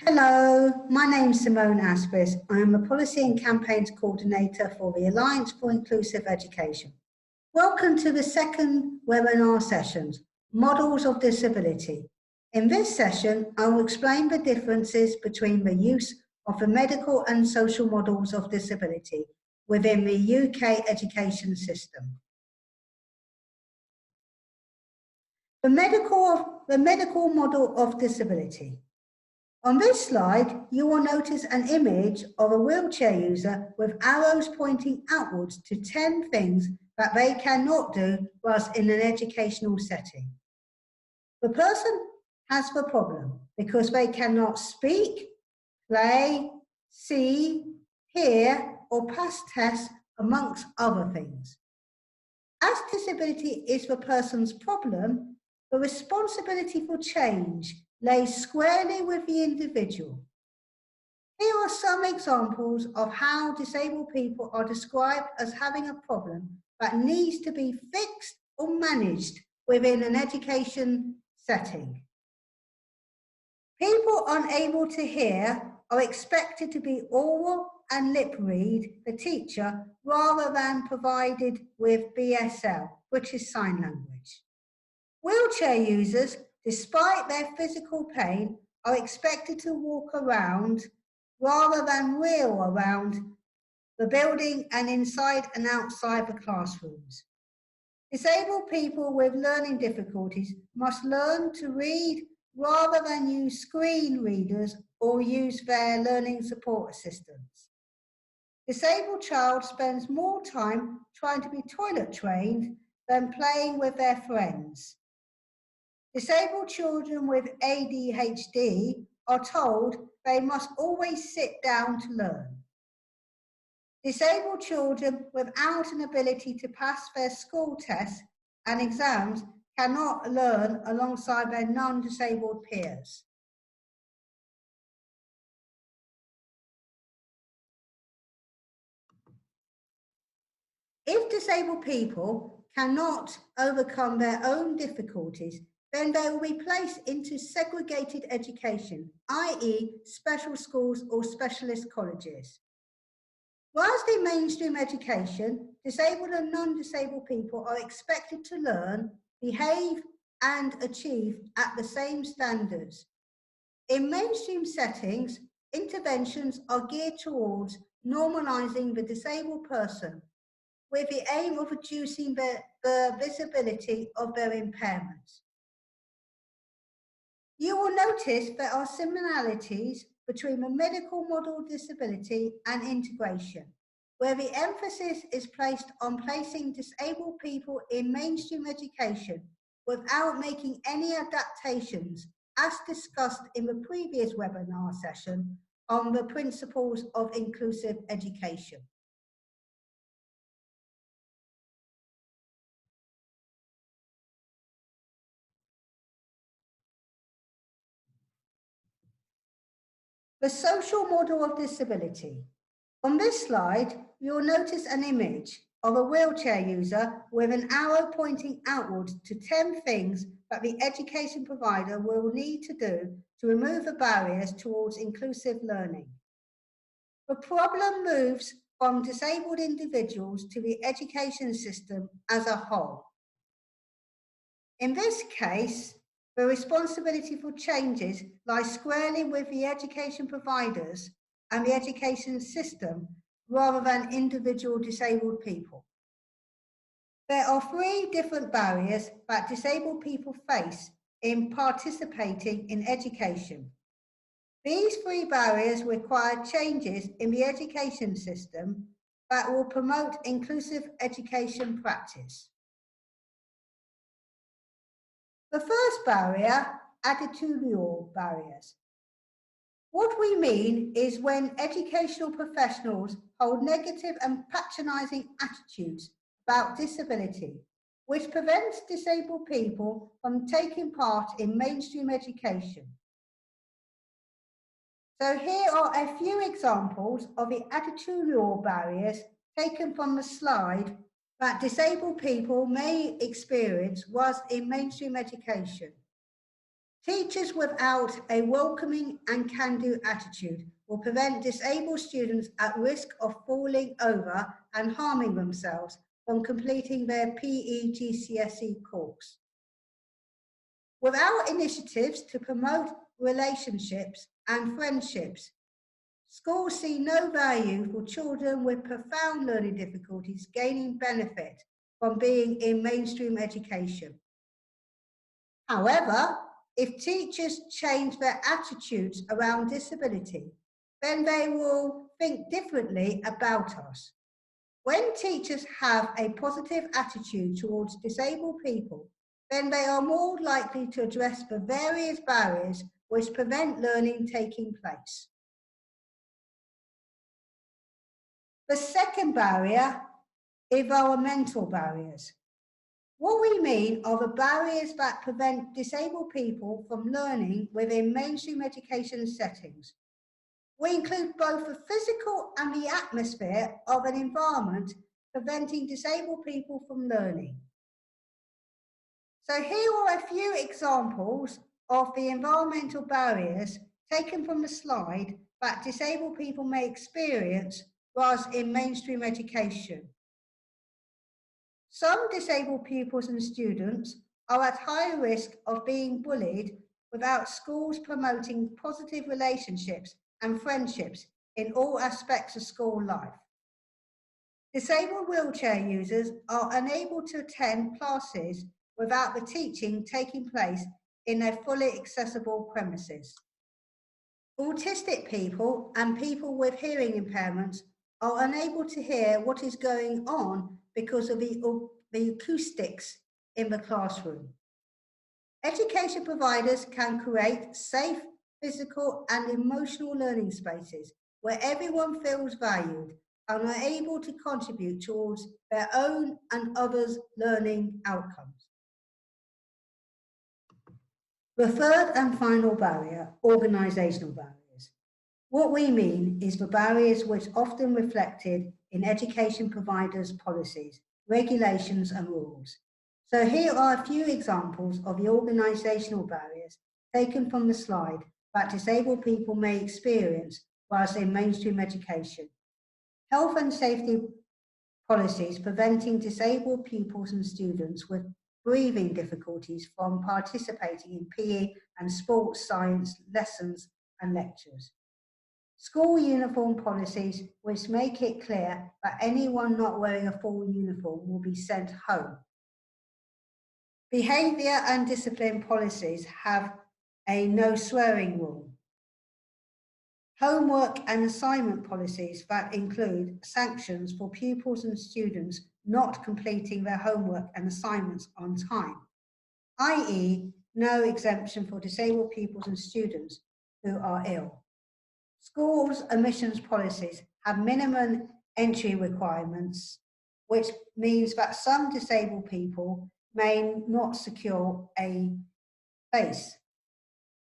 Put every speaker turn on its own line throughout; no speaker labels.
Hello, my name's Simone Aspis. I am a Policy and Campaigns Coordinator for the Alliance for Inclusive Education. Welcome to the second webinar sessions, Models of Disability. In this session, I will explain the differences between the use of the medical and social models of disability within the UK education system. The medical model of disability. On this slide, you will notice an image of a wheelchair user with arrows pointing outwards to 10 things that they cannot do whilst in an educational setting. The person has the problem because they cannot speak, play, see, hear, or pass tests, amongst other things. As disability is the person's problem, the responsibility for change lays squarely with the individual. Here are some examples of how disabled people are described as having a problem that needs to be fixed or managed within an education setting. People unable to hear are expected to be oral and lip read the teacher rather than provided with BSL, British Sign Language. Wheelchair users, despite their physical pain, are expected to walk around rather than wheel around the building and inside and outside the classrooms. Disabled people with learning difficulties must learn to read rather than use screen readers or use their learning support assistants. Disabled child spends more time trying to be toilet trained than playing with their friends. Disabled children with ADHD are told they must always sit down to learn. Disabled children without an ability to pass their school tests and exams cannot learn alongside their non-disabled peers. If disabled people cannot overcome their own difficulties, then they will be placed into segregated education, i.e. special schools or specialist colleges. Whilst in mainstream education, disabled and non-disabled people are expected to learn, behave and achieve at the same standards. In mainstream settings, interventions are geared towards normalising the disabled person with the aim of reducing the visibility of their impairments. You will notice there are similarities between the medical model of disability and integration, where the emphasis is placed on placing disabled people in mainstream education without making any adaptations, as discussed in the previous webinar session on the principles of inclusive education. The social model of disability. On this slide, you'll notice an image of a wheelchair user with an arrow pointing outwards to 10 things that the education provider will need to do to remove the barriers towards inclusive learning. The problem moves from disabled individuals to the education system as a whole. In this case, the responsibility for changes lies squarely with the education providers and the education system rather than individual disabled people. There are 3 different barriers that disabled people face in participating in education. These 3 barriers require changes in the education system that will promote inclusive education practice. The first barrier, attitudinal barriers. What we mean is when educational professionals hold negative and patronising attitudes about disability, which prevents disabled people from taking part in mainstream education. So here are a few examples of the attitudinal barriers taken from the slide that disabled people may experience whilst in mainstream education. Teachers without a welcoming and can-do attitude will prevent disabled students at risk of falling over and harming themselves from completing their PE GCSE course. Without initiatives to promote relationships and friendships, schools see no value for children with profound learning difficulties gaining benefit from being in mainstream education. However, if teachers change their attitudes around disability, then they will think differently about us. When teachers have a positive attitude towards disabled people, then they are more likely to address the various barriers which prevent learning taking place. The second barrier, environmental barriers. What we mean are the barriers that prevent disabled people from learning within mainstream education settings. We include both the physical and the atmosphere of an environment preventing disabled people from learning. So here are a few examples of the environmental barriers taken from the slide that disabled people may experience whilst in mainstream education. Some disabled pupils and students are at high risk of being bullied without schools promoting positive relationships and friendships in all aspects of school life. Disabled wheelchair users are unable to attend classes without the teaching taking place in their fully accessible premises. Autistic people and people with hearing impairments are unable to hear what is going on because of the acoustics in the classroom. Education providers can create safe physical and emotional learning spaces where everyone feels valued and are able to contribute towards their own and others' learning outcomes. The third and final barrier, organisational barriers. What we mean is the barriers which are often reflected in education providers' policies, regulations and rules. So here are a few examples of the organisational barriers taken from the slide that disabled people may experience whilst in mainstream education. Health and safety policies preventing disabled pupils and students with breathing difficulties from participating in PE and sports science lessons and lectures. School uniform policies which make it clear that anyone not wearing a full uniform will be sent home. Behaviour and discipline policies have a no swearing rule. Homework and assignment policies that include sanctions for pupils and students not completing their homework and assignments on time, i.e. no exemption for disabled pupils and students who are ill. Schools' admissions policies have minimum entry requirements, which means that some disabled people may not secure a place.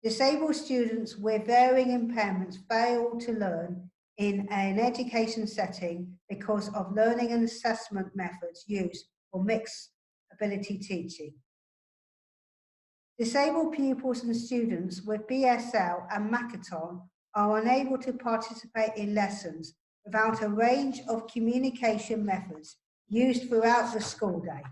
Disabled students with varying impairments fail to learn in an education setting because of learning and assessment methods used for mixed ability teaching. Disabled pupils and students with BSL and Makaton are unable to participate in lessons without a range of communication methods used throughout the school day.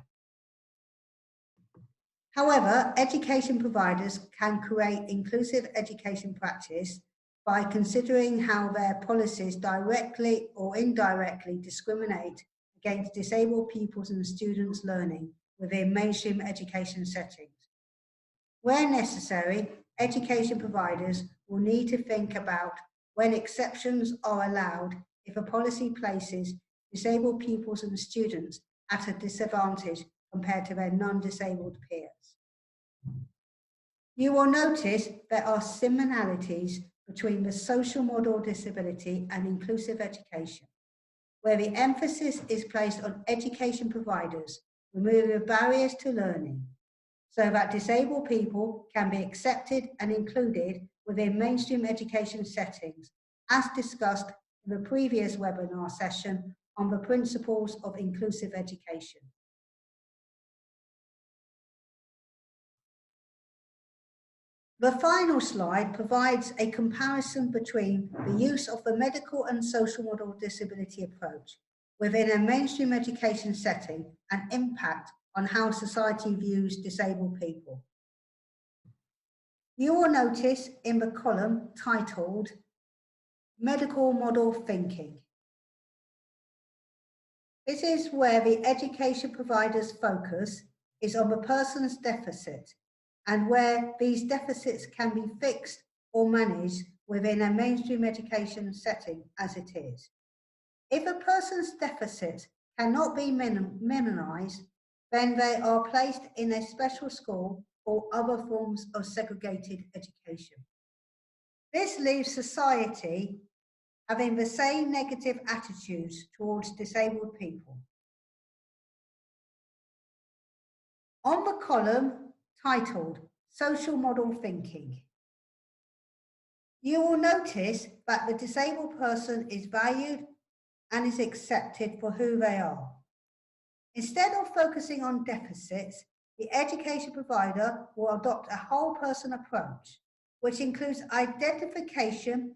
However, education providers can create inclusive education practice by considering how their policies directly or indirectly discriminate against disabled pupils and students learning within mainstream education settings. Where necessary, education providers will need to think about when exceptions are allowed if a policy places disabled pupils and students at a disadvantage compared to their non-disabled peers. You will notice there are similarities between the social model disability and inclusive education, where the emphasis is placed on education providers removing barriers to learning, so that disabled people can be accepted and included within mainstream education settings, as discussed in the previous webinar session on the principles of inclusive education. The final slide provides a comparison between the use of the medical and social model disability approach within a mainstream education setting and impact on how society views disabled people. You will notice in the column titled Medical Model Thinking. This is where the education provider's focus is on the person's deficit and where these deficits can be fixed or managed within a mainstream education setting as it is. If a person's deficit cannot be minimized, then they are placed in a special school or other forms of segregated education. This leaves society having the same negative attitudes towards disabled people. On the column titled Social Model Thinking, you will notice that the disabled person is valued and is accepted for who they are. Instead of focusing on deficits, the education provider will adopt a whole person approach, which includes identification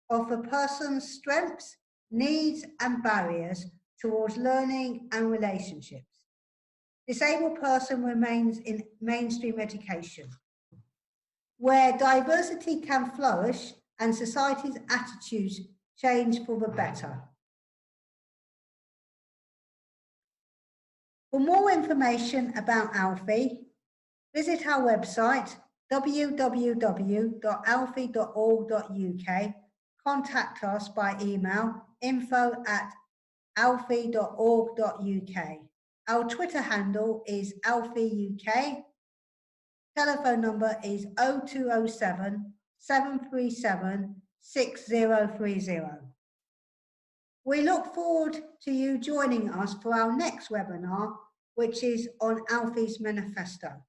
of the person's strengths, needs, and barriers towards learning and relationships. Disabled person remains in mainstream education, where diversity can flourish and society's attitudes change for the better. For more information about ALLFIE, visit our website www.allfie.org.uk, contact us by email info@allfie.org.uk. Our Twitter handle is ALLFIE UK. Telephone number is 0207 737 6030. We look forward to you joining us for our next webinar, which is on ALLFIE's Manifesto.